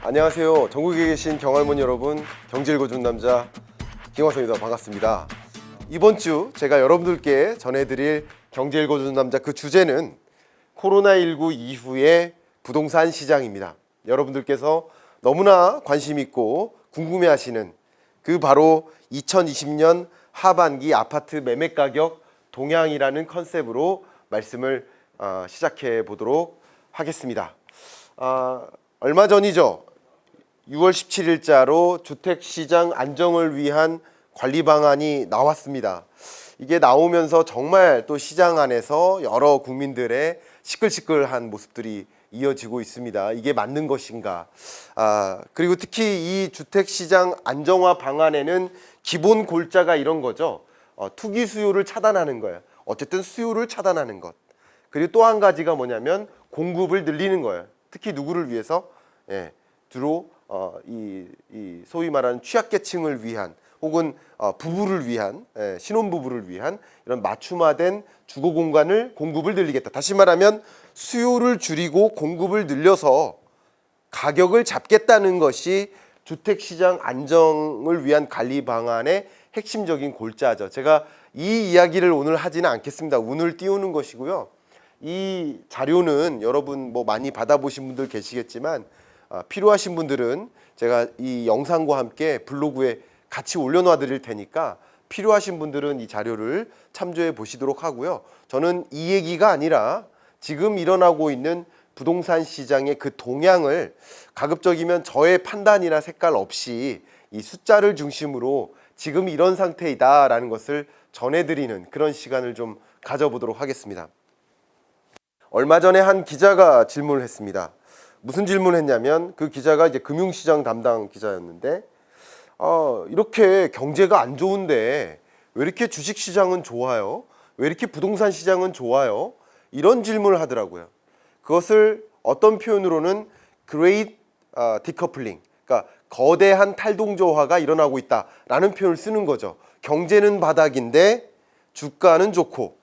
안녕하세요. 전국에 계신 경할머니 여러분, 경제 읽어주는 남자 김화성입니다. 반갑습니다. 이번 주 제가 여러분들께 전해드릴 경제 읽어주는 남자 그 주제는 코로나19 이후의 부동산 시장입니다. 여러분들께서 너무나 관심 있고 궁금해하시는 그 바로 2020년 하반기 아파트 매매 가격 동향이라는 컨셉으로 말씀을 시작해 보도록 하겠습니다. 얼마 전이죠. 6월 17일자로 주택시장 안정을 위한 관리 방안이 나왔습니다. 이게 나오면서 정말 또 시장 안에서 여러 국민들의 시끌시끌한 모습들이 이어지고 있습니다. 이게 맞는 것인가? 그리고 특히 이 주택시장 안정화 방안에는 기본 골자가 이런 거죠. 투기 수요를 차단하는 거예요. 어쨌든 수요를 차단하는 것. 그리고 또 한 가지가 뭐냐면 공급을 늘리는 거예요. 특히 누구를 위해서? 주로 이 소위 말하는 취약계층을 위한 혹은 부부를 위한 신혼부부를 위한 이런 맞춤화된 주거 공간을 공급을 늘리겠다. 다시 말하면 수요를 줄이고 공급을 늘려서 가격을 잡겠다는 것이 주택시장 안정을 위한 관리 방안의 핵심적인 골자죠. 제가 이 이야기를 오늘 하지는 않겠습니다. 운을 띄우는 것이고요. 이 자료는 여러분 뭐 많이 받아보신 분들 계시겠지만 필요하신 분들은 제가 이 영상과 함께 블로그에 같이 올려놔 드릴 테니까 필요하신 분들은 이 자료를 참조해 보시도록 하고요. 저는 이 얘기가 아니라 지금 일어나고 있는 부동산 시장의 그 동향을 가급적이면 저의 판단이나 색깔 없이 이 숫자를 중심으로 지금 이런 상태이다라는 것을 전해드리는 그런 시간을 좀 가져보도록 하겠습니다. 얼마 전에 한 기자가 질문을 했습니다. 무슨 질문을 했냐면 그 기자가 이제 금융시장 담당 기자였는데 이렇게 경제가 안 좋은데 왜 이렇게 주식시장은 좋아요? 왜 이렇게 부동산 시장은 좋아요? 이런 질문을 하더라고요. 그것을 어떤 표현으로는 Great Decoupling, 그러니까 거대한 탈동조화가 일어나고 있다라는 표현을 쓰는 거죠. 경제는 바닥인데 주가는 좋고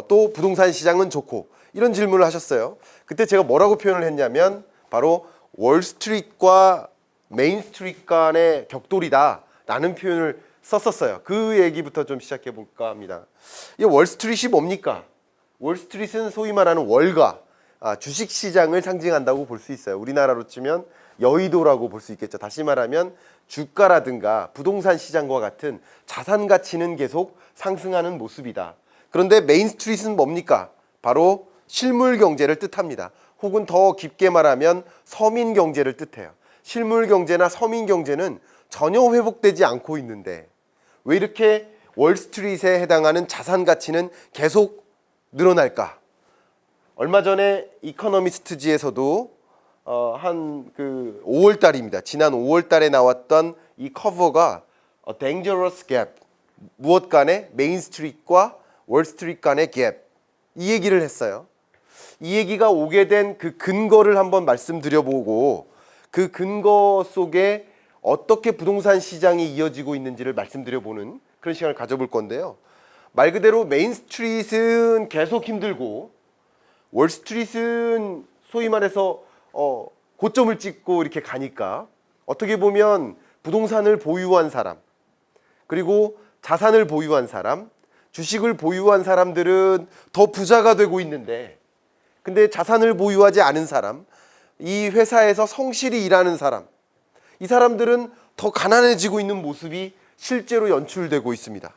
또 부동산 시장은 좋고 이런 질문을 하셨어요. 그때 제가 뭐라고 표현을 했냐면 바로 월스트리트과 메인스트리트 간의 격돌이다라는 표현을 썼었어요. 그 얘기부터 좀 시작해 볼까 합니다. 이 월스트리트이 뭡니까? 월스트리트는 소위 말하는 월가, 주식시장을 상징한다고 볼 수 있어요. 우리나라로 치면 여의도라고 볼 수 있겠죠. 다시 말하면 주가라든가 부동산 시장과 같은 자산 가치는 계속 상승하는 모습이다. 그런데 메인스트리트는 뭡니까? 바로 실물 경제를 뜻합니다. 혹은 더 깊게 말하면 서민 경제를 뜻해요. 실물 경제나 서민 경제는 전혀 회복되지 않고 있는데 왜 이렇게 월스트리트에 해당하는 자산 가치는 계속 늘어날까? 얼마 전에 이코노미스트지에서도 한 그 5월 달입니다. 지난 5월 달에 나왔던 이 커버가 A Dangerous Gap, 무엇 간의 메인스트리트과 월스트리트 간의 갭, 이 얘기를 했어요. 이 얘기가 오게 된 그 근거를 한번 말씀드려보고 그 근거 속에 어떻게 부동산 시장이 이어지고 있는지를 말씀드려보는 그런 시간을 가져볼 건데요. 말 그대로 메인스트리트는 계속 힘들고 월스트리트는 소위 말해서 고점을 찍고 이렇게 가니까 어떻게 보면 부동산을 보유한 사람 그리고 자산을 보유한 사람 주식을 보유한 사람들은 더 부자가 되고 있는데 근데 자산을 보유하지 않은 사람 이 회사에서 성실히 일하는 사람 이 사람들은 더 가난해지고 있는 모습이 실제로 연출되고 있습니다.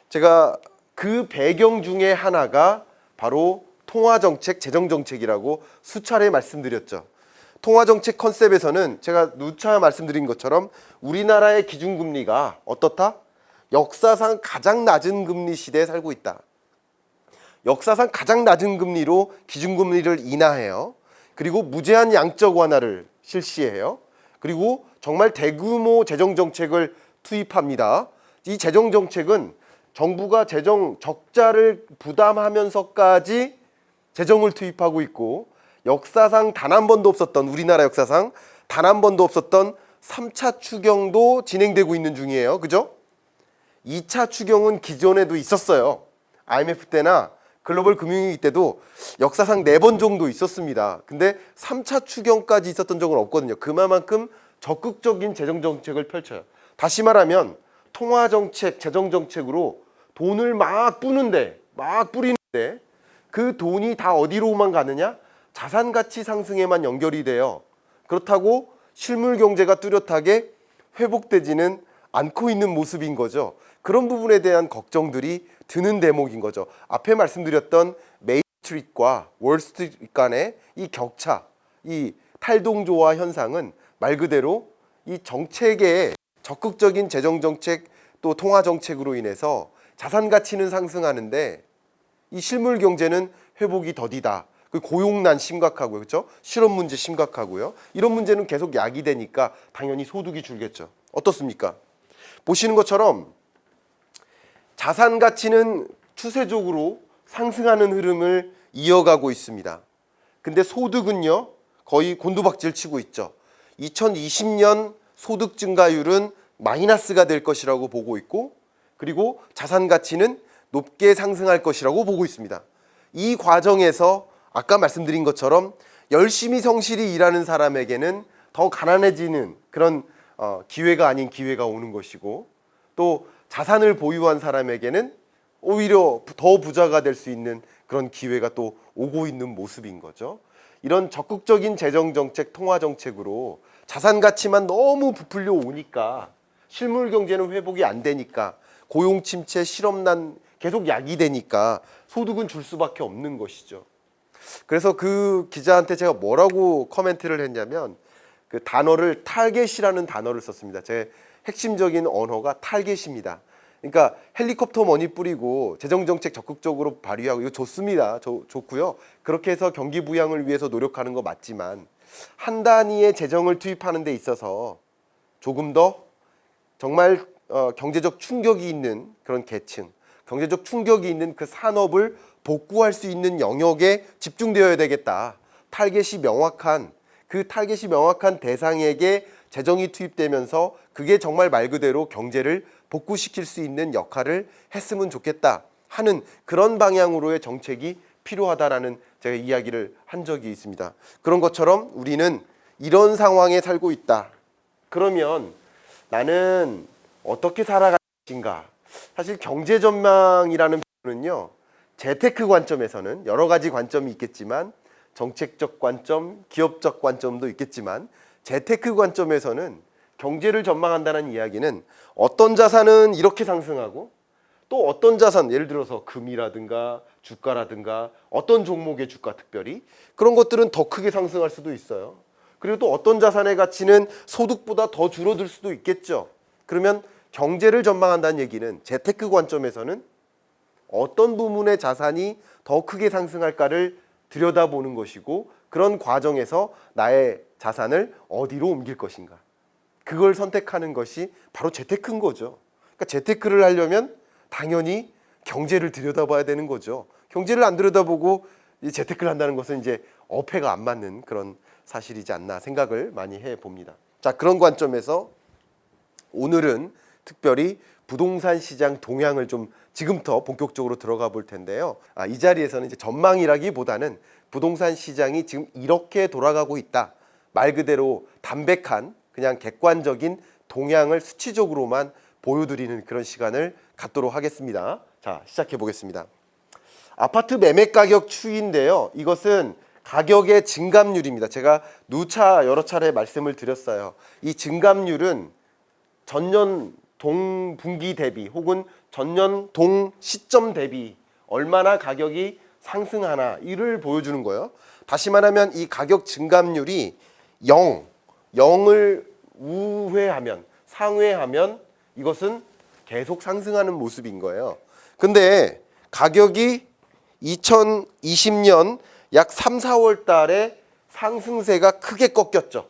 제가 그 배경 중에 하나가 바로 통화정책, 재정정책이라고 수차례 말씀드렸죠. 통화정책 컨셉에서는 제가 누차 말씀드린 것처럼 우리나라의 기준금리가 어떻다? 역사상 가장 낮은 금리 시대에 살고 있다. 역사상 가장 낮은 금리로 기준금리를 인하해요. 그리고 무제한 양적 완화를 실시해요. 그리고 정말 대규모 재정정책을 투입합니다. 이 재정정책은 정부가 재정 적자를 부담하면서까지 재정을 투입하고 있고 역사상 단 한 번도 없었던 우리나라 역사상 단 한 번도 없었던 3차 추경도 진행되고 있는 중이에요. 그죠? 2차 추경은 기존에도 있었어요. IMF 때나 글로벌 금융위기 때도 역사상 4번 정도 있었습니다. 근데 3차 추경까지 있었던 적은 없거든요. 그만큼 적극적인 재정정책을 펼쳐요. 다시 말하면 통화정책, 재정정책으로 돈을 막 뿌리는데 그 돈이 다 어디로만 가느냐? 자산가치 상승에만 연결이 돼요. 그렇다고 실물 경제가 뚜렷하게 회복되지는 않고 있는 모습인 거죠. 그런 부분에 대한 걱정들이 드는 대목인 거죠. 앞에 말씀드렸던 메이스트리트과 월스트리트 간의 이 격차, 이 탈동조화 현상은 말 그대로 이 정책의 적극적인 재정정책 또 통화정책으로 인해서 자산가치는 상승하는데 이 실물 경제는 회복이 더디다. 그 고용난 심각하고요, 그렇죠? 실업 문제 심각하고요. 이런 문제는 계속 야기되니까 당연히 소득이 줄겠죠. 어떻습니까? 보시는 것처럼 자산 가치는 추세적으로 상승하는 흐름을 이어가고 있습니다. 근데 소득은요, 거의 곤두박질 치고 있죠. 2020년 소득 증가율은 마이너스가 될 것이라고 보고 있고, 그리고 자산 가치는 높게 상승할 것이라고 보고 있습니다. 이 과정에서 아까 말씀드린 것처럼 열심히 성실히 일하는 사람에게는 더 가난해지는 그런 기회가 아닌 기회가 오는 것이고, 또 자산을 보유한 사람에게는 오히려 더 부자가 될 수 있는 그런 기회가 또 오고 있는 모습인 거죠. 이런 적극적인 재정정책, 통화정책으로 자산 가치만 너무 부풀려 오니까 실물 경제는 회복이 안 되니까 고용 침체, 실업난 계속 야기되니까 소득은 줄 수밖에 없는 것이죠. 그래서 그 기자한테 제가 뭐라고 코멘트를 했냐면 그 단어를 타겟이라는 단어를 썼습니다. 제 핵심적인 언어가 타겟입니다. 그러니까 헬리콥터 머니 뿌리고 재정정책 적극적으로 발휘하고 이거 좋습니다. 좋고요. 그렇게 해서 경기 부양을 위해서 노력하는 거 맞지만 한 단위의 재정을 투입하는 데 있어서 조금 더 정말 경제적 충격이 있는 그런 계층, 경제적 충격이 있는 그 산업을 복구할 수 있는 영역에 집중되어야 되겠다. 타겟이 명확한 대상에게 재정이 투입되면서 그게 정말 말 그대로 경제를 복구시킬 수 있는 역할을 했으면 좋겠다 하는 그런 방향으로의 정책이 필요하다라는 제가 이야기를 한 적이 있습니다. 그런 것처럼 우리는 이런 상황에 살고 있다. 그러면 나는 어떻게 살아갈 것인가? 사실 경제 전망이라는 표현은요, 재테크 관점에서는 여러 가지 관점이 있겠지만 정책적 관점, 기업적 관점도 있겠지만 재테크 관점에서는 경제를 전망한다는 이야기는 어떤 자산은 이렇게 상승하고 또 어떤 자산, 예를 들어서 금이라든가 주가라든가 어떤 종목의 주가 특별히 그런 것들은 더 크게 상승할 수도 있어요. 그리고 또 어떤 자산의 가치는 소득보다 더 줄어들 수도 있겠죠. 그러면 경제를 전망한다는 얘기는 재테크 관점에서는 어떤 부분의 자산이 더 크게 상승할까를 들여다보는 것이고, 그런 과정에서 나의 자산을 어디로 옮길 것인가, 그걸 선택하는 것이 바로 재테크인 거죠. 그러니까 재테크를 하려면 당연히 경제를 들여다봐야 되는 거죠. 경제를 안 들여다보고 재테크를 한다는 것은 이제 어폐가 안 맞는 그런 사실이지 않나 생각을 많이 해봅니다. 자, 그런 관점에서 오늘은 특별히 부동산 시장 동향을 좀 지금부터 본격적으로 들어가 볼 텐데요. 이 자리에서는 이제 전망이라기보다는 부동산 시장이 지금 이렇게 돌아가고 있다. 말 그대로 담백한 그냥 객관적인 동향을 수치적으로만 보여드리는 그런 시간을 갖도록 하겠습니다. 자, 시작해 보겠습니다. 아파트 매매 가격 추이인데요. 이것은 가격의 증감률입니다. 제가 누차 여러 차례 말씀을 드렸어요. 이 증감률은 전년 동분기 대비 혹은 전년 동 시점 대비 얼마나 가격이 상승하나 이를 보여주는 거예요. 다시 말하면 이 가격 증감률이 0을 우회하면, 상회하면 이것은 계속 상승하는 모습인 거예요. 근데 가격이 2020년 약 3, 4월 달에 상승세가 크게 꺾였죠.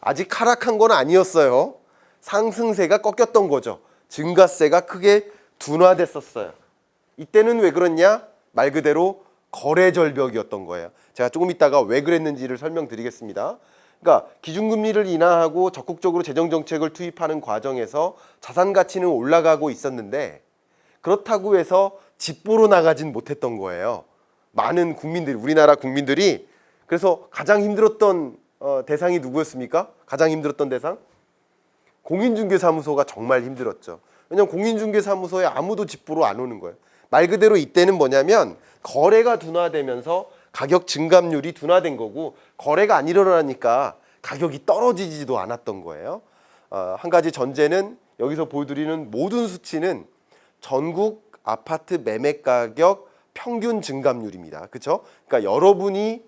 아직 하락한 건 아니었어요. 상승세가 꺾였던 거죠. 증가세가 크게 둔화됐었어요. 이때는 왜 그랬냐? 말 그대로 거래 절벽이었던 거예요. 제가 조금 이따가 왜 그랬는지를 설명드리겠습니다. 그러니까 기준금리를 인하하고 적극적으로 재정정책을 투입하는 과정에서 자산 가치는 올라가고 있었는데, 그렇다고 해서 집 보러 나가진 못했던 거예요. 많은 국민들이, 우리나라 국민들이. 그래서 가장 힘들었던 대상이 누구였습니까? 가장 힘들었던 대상? 공인중개사무소가 정말 힘들었죠. 왜냐하면 공인중개사무소에 아무도 집 보러 안 오는 거예요. 말 그대로 이때는 뭐냐면 거래가 둔화되면서 가격 증감률이 둔화된 거고, 거래가 안 일어나니까 가격이 떨어지지도 않았던 거예요. 한 가지 전제는 여기서 보여드리는 모든 수치는 전국 아파트 매매 가격 평균 증감률입니다. 그렇죠? 그러니까 여러분이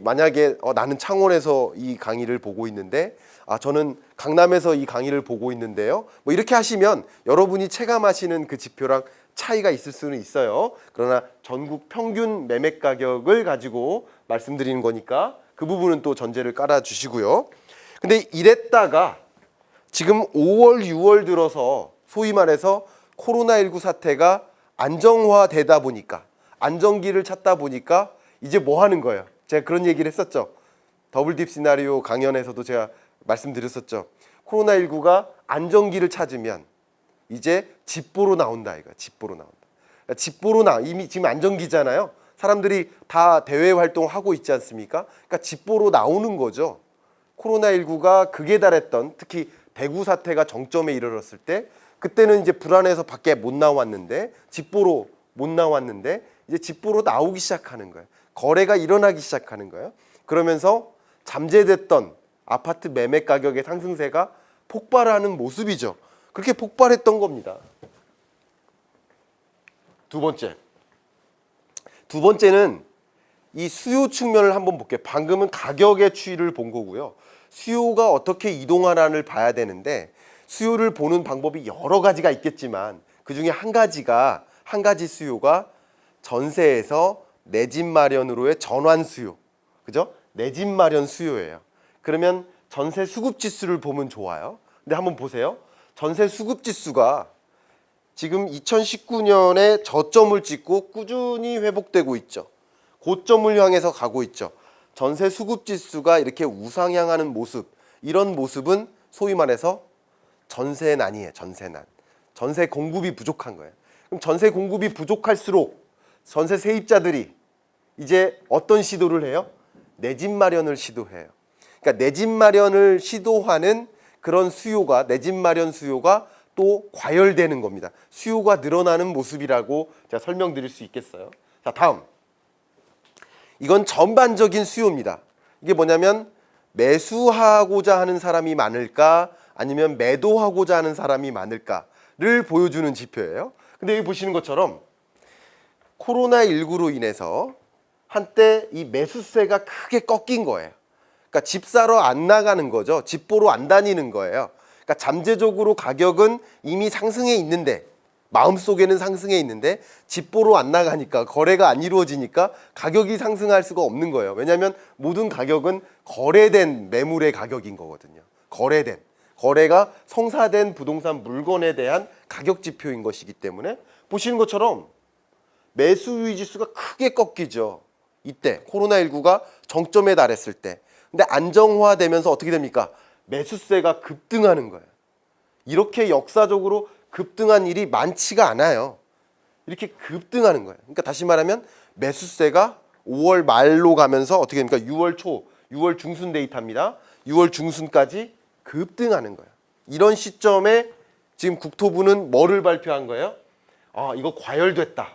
만약에 나는 창원에서 이 강의를 보고 있는데, 저는 강남에서 이 강의를 보고 있는데요. 뭐 이렇게 하시면 여러분이 체감하시는 그 지표랑 차이가 있을 수는 있어요. 그러나 전국 평균 매매 가격을 가지고 말씀드리는 거니까 그 부분은 또 전제를 깔아 주시고요. 근데 이랬다가 지금 5월, 6월 들어서 소위 말해서 코로나19 사태가 안정화되다 보니까, 안정기를 찾다 보니까 이제 뭐 하는 거예요? 제가 그런 얘기를 했었죠. 더블딥 시나리오 강연에서도 제가 말씀드렸었죠. 코로나19가 안정기를 찾으면 이제 집 보러 나온다 이거. 집 보러 나온다. 그러니까 집 보러 이미 지금 안정기잖아요. 사람들이 다 대외 활동하고 있지 않습니까? 그러니까 집 보러 나오는 거죠. 코로나19가 극에 달했던, 특히 대구 사태가 정점에 이르렀을 때, 그때는 이제 불안해서 밖에 못 나왔는데, 집 보러 못 나왔는데 이제 집 보러 나오기 시작하는 거예요. 거래가 일어나기 시작하는 거예요. 그러면서 잠재됐던 아파트 매매 가격의 상승세가 폭발하는 모습이죠. 그렇게 폭발했던 겁니다. 두 번째는 이 수요 측면을 한번 볼게요. 방금은 가격의 추이를 본 거고요. 수요가 어떻게 이동하나를 봐야 되는데, 수요를 보는 방법이 여러 가지가 있겠지만 그 중에 한 가지 수요가 전세에서 내 집 마련으로의 전환 수요. 그죠? 내 집 마련 수요예요. 그러면 전세 수급 지수를 보면 좋아요. 근데 한번 보세요. 전세 수급 지수가 지금 2019년에 저점을 찍고 꾸준히 회복되고 있죠. 고점을 향해서 가고 있죠. 전세 수급 지수가 이렇게 우상향하는 모습, 이런 모습은 소위 말해서 전세난이에요. 전세난. 전세 공급이 부족한 거예요. 그럼 전세 공급이 부족할수록 전세 세입자들이 이제 어떤 시도를 해요? 내 집 마련을 시도해요. 그러니까 내 집 마련을 시도하는 그런 수요가, 내 집 마련 수요가 또 과열되는 겁니다. 수요가 늘어나는 모습이라고 제가 설명드릴 수 있겠어요. 자, 다음. 이건 전반적인 수요입니다. 이게 뭐냐면 매수하고자 하는 사람이 많을까, 아니면 매도하고자 하는 사람이 많을까를 보여주는 지표예요. 근데 여기 보시는 것처럼 코로나19로 인해서 한때 이 매수세가 크게 꺾인 거예요. 그러니까 집 사러 안 나가는 거죠. 집 보러 안 다니는 거예요. 그러니까 잠재적으로 가격은 이미 상승해 있는데, 마음속에는 상승해 있는데 집 보러 안 나가니까, 거래가 안 이루어지니까 가격이 상승할 수가 없는 거예요. 왜냐하면 모든 가격은 거래된 매물의 가격인 거거든요. 거래가 성사된 부동산 물건에 대한 가격 지표인 것이기 때문에 보시는 것처럼 매수유의 지수가 크게 꺾이죠. 이때 코로나19가 정점에 달했을 때. 근데 안정화되면서 어떻게 됩니까? 매수세가 급등하는 거예요. 이렇게 역사적으로 급등한 일이 많지가 않아요. 이렇게 급등하는 거예요. 그러니까 다시 말하면 매수세가 5월 말로 가면서 어떻게 됩니까? 6월 초, 6월 중순 데이터입니다. 6월 중순까지 급등하는 거예요. 이런 시점에 지금 국토부는 뭐를 발표한 거예요? 이거 과열됐다.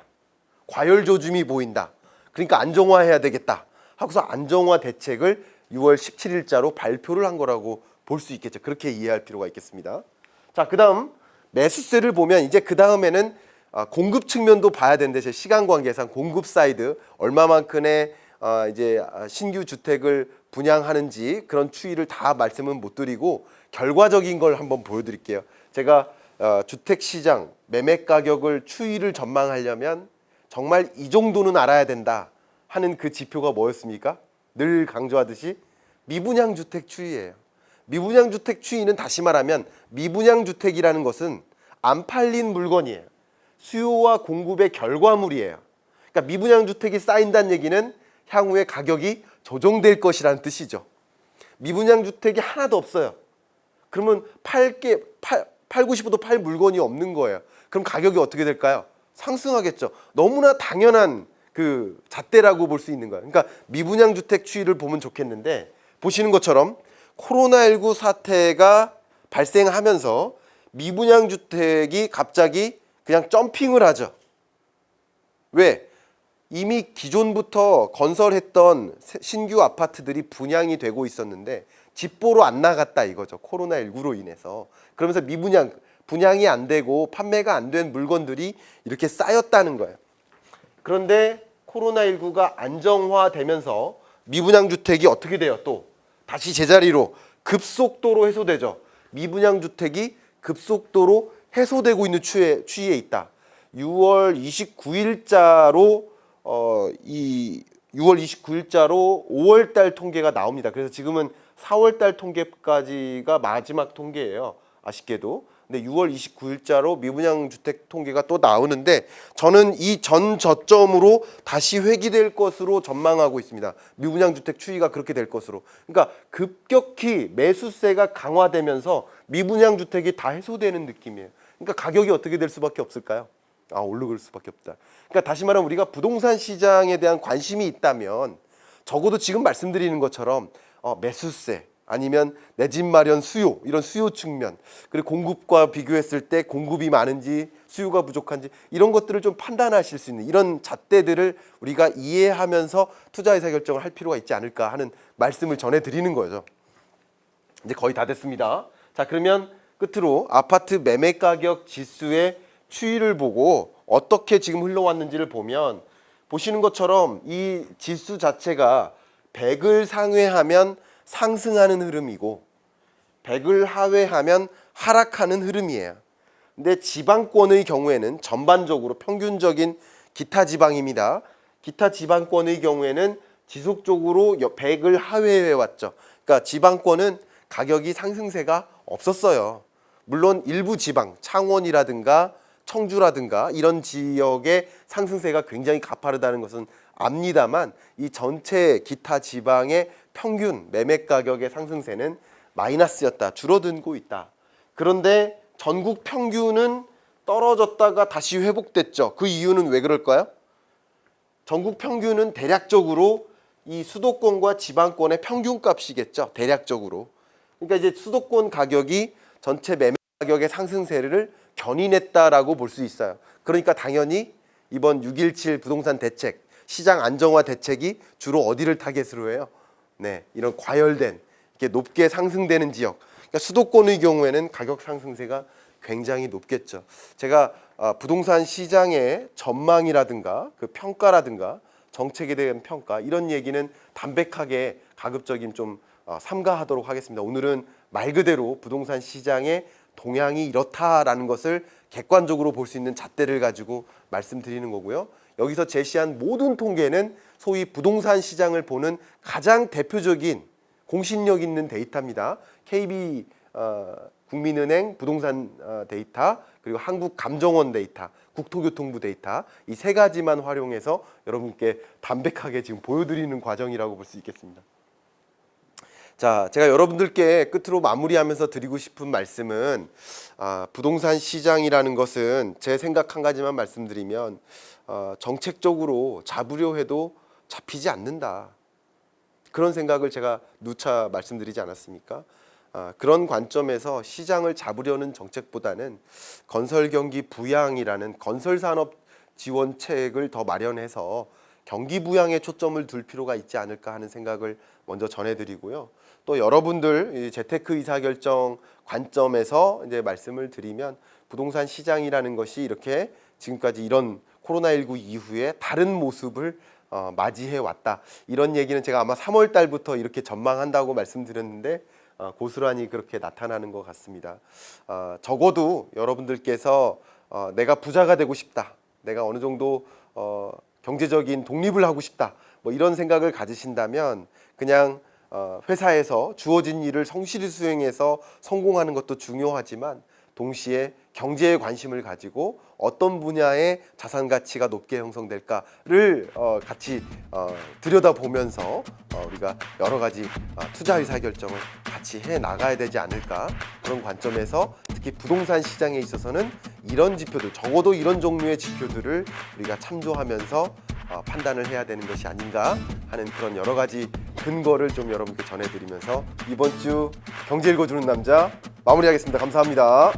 과열 조짐이 보인다. 그러니까 안정화해야 되겠다. 하고서 안정화 대책을 6월 17일자로 발표를 한 거라고 볼 수 있겠죠. 그렇게 이해할 필요가 있겠습니다. 자, 그다음 매수세를 보면 이제 그 다음에는 공급 측면도 봐야 되는데, 제 시간 관계상 공급 사이드 얼마만큼의 이제 신규 주택을 분양하는지 그런 추이를 다 말씀은 못 드리고 결과적인 걸 한번 보여드릴게요. 제가 주택 시장 매매 가격을 추이를 전망하려면 정말 이 정도는 알아야 된다 하는 그 지표가 뭐였습니까? 늘 강조하듯이 미분양 주택 추이예요. 미분양 주택 추이는 다시 말하면 미분양 주택이라는 것은 안 팔린 물건이에요. 수요와 공급의 결과물이에요. 그러니까 미분양 주택이 쌓인다는 얘기는 향후에 가격이 조정될 것이라는 뜻이죠. 미분양 주택이 하나도 없어요. 그러면 팔고 싶어도 팔 물건이 없는 거예요. 그럼 가격이 어떻게 될까요? 상승하겠죠. 너무나 당연한 그 잣대라고 볼 수 있는 거예요. 그러니까 미분양 주택 추이를 보면 좋겠는데 보시는 것처럼 코로나19 사태가 발생하면서 미분양 주택이 갑자기 그냥 점핑을 하죠. 왜? 이미 기존부터 건설했던 신규 아파트들이 분양이 되고 있었는데 집보로 안 나갔다 이거죠. 코로나19로 인해서. 그러면서 분양이 안 되고 판매가 안 된 물건들이 이렇게 쌓였다는 거예요. 그런데 코로나19가 안정화되면서 미분양 주택이 어떻게 돼요? 또 다시 제자리로 급속도로 해소되죠. 미분양 주택이 급속도로 해소되고 있는 추이에 있다. 6월 29일자로 5월 달 통계가 나옵니다. 그래서 지금은 4월 달 통계까지가 마지막 통계예요. 아쉽게도. 근데 6월 29일자로 미분양 주택 통계가 또 나오는데 저는 이 전 저점으로 다시 회귀될 것으로 전망하고 있습니다. 미분양 주택 추이가 그렇게 될 것으로. 그러니까 급격히 매수세가 강화되면서 미분양 주택이 다 해소되는 느낌이에요. 그러니까 가격이 어떻게 될 수밖에 없을까요? 오르길 수밖에 없다. 그러니까 다시 말하면 우리가 부동산 시장에 대한 관심이 있다면 적어도 지금 말씀드리는 것처럼 매수세 아니면 내 집 마련 수요 이런 수요 측면 그리고 공급과 비교했을 때 공급이 많은지 수요가 부족한지 이런 것들을 좀 판단하실 수 있는 이런 잣대들을 우리가 이해하면서 투자 의사 결정을 할 필요가 있지 않을까 하는 말씀을 전해드리는 거죠. 이제 거의 다 됐습니다. 자, 그러면 끝으로 아파트 매매 가격 지수의 추이를 보고 어떻게 지금 흘러왔는지를 보면 보시는 것처럼 이 지수 자체가 100을 상회하면 상승하는 흐름이고 100을 하회하면 하락하는 흐름이에요. 근데 지방권의 경우에는 전반적으로 평균적인 기타 지방입니다. 기타 지방권의 경우에는 지속적으로 100을 하회해 왔죠. 그러니까 지방권은 가격이 상승세가 없었어요. 물론 일부 지방, 창원이라든가 청주라든가 이런 지역의 상승세가 굉장히 가파르다는 것은 압니다만 이 전체 기타 지방의 평균 매매 가격의 상승세는 마이너스였다. 줄어들고 있다. 그런데 전국 평균은 떨어졌다가 다시 회복됐죠. 그 이유는 왜 그럴까요? 전국 평균은 대략적으로 이 수도권과 지방권의 평균값이겠죠. 대략적으로. 그러니까 이제 수도권 가격이 전체 매매 가격의 상승세를 견인했다라고 볼 수 있어요. 그러니까 당연히 이번 6.17 부동산 대책, 시장 안정화 대책이 주로 어디를 타겟으로 해요? 네, 이런 과열된 이렇게 높게 상승되는 지역. 그러니까 수도권의 경우에는 가격 상승세가 굉장히 높겠죠. 제가 부동산 시장의 전망이라든가 그 평가라든가 정책에 대한 평가 이런 얘기는 담백하게 가급적임 좀 삼가하도록 하겠습니다. 오늘은 말 그대로 부동산 시장의 동향이 이렇다라는 것을 객관적으로 볼 수 있는 잣대를 가지고 말씀드리는 거고요. 여기서 제시한 모든 통계는 소위 부동산 시장을 보는 가장 대표적인 공신력 있는 데이터입니다. KB 국민은행 부동산 데이터 그리고 한국감정원 데이터, 국토교통부 데이터 이 세 가지만 활용해서 여러분께 담백하게 지금 보여드리는 과정이라고 볼 수 있겠습니다. 자, 제가 여러분들께 끝으로 마무리하면서 드리고 싶은 말씀은 부동산 시장이라는 것은 제 생각 한 가지만 말씀드리면 정책적으로 잡으려 해도 잡히지 않는다. 그런 생각을 제가 누차 말씀드리지 않았습니까? 그런 관점에서 시장을 잡으려는 정책보다는 건설경기 부양이라는 건설산업 지원책을 더 마련해서 경기 부양에 초점을 둘 필요가 있지 않을까 하는 생각을 먼저 전해드리고요. 또 여러분들 재테크 의사결정 관점에서 이제 말씀을 드리면 부동산 시장이라는 것이 이렇게 지금까지 이런 코로나19 이후에 다른 모습을 맞이해 왔다. 이런 얘기는 제가 아마 3월 달부터 이렇게 전망한다고 말씀드렸는데 고스란히 그렇게 나타나는 것 같습니다. 적어도 여러분들께서 내가 부자가 되고 싶다. 내가 어느 정도 경제적인 독립을 하고 싶다. 뭐 이런 생각을 가지신다면 그냥 회사에서 주어진 일을 성실히 수행해서 성공하는 것도 중요하지만 동시에 경제에 관심을 가지고 어떤 분야의 자산 가치가 높게 형성될까를 같이 들여다보면서 우리가 여러 가지 투자 의사 결정을 같이 해 나가야 되지 않을까, 그런 관점에서 특히 부동산 시장에 있어서는 이런 지표들, 적어도 이런 종류의 지표들을 우리가 참조하면서 판단을 해야 되는 것이 아닌가 하는 그런 여러 가지 근거를 좀 여러분께 전해드리면서 이번 주 경제 읽어주는 남자 마무리하겠습니다. 감사합니다.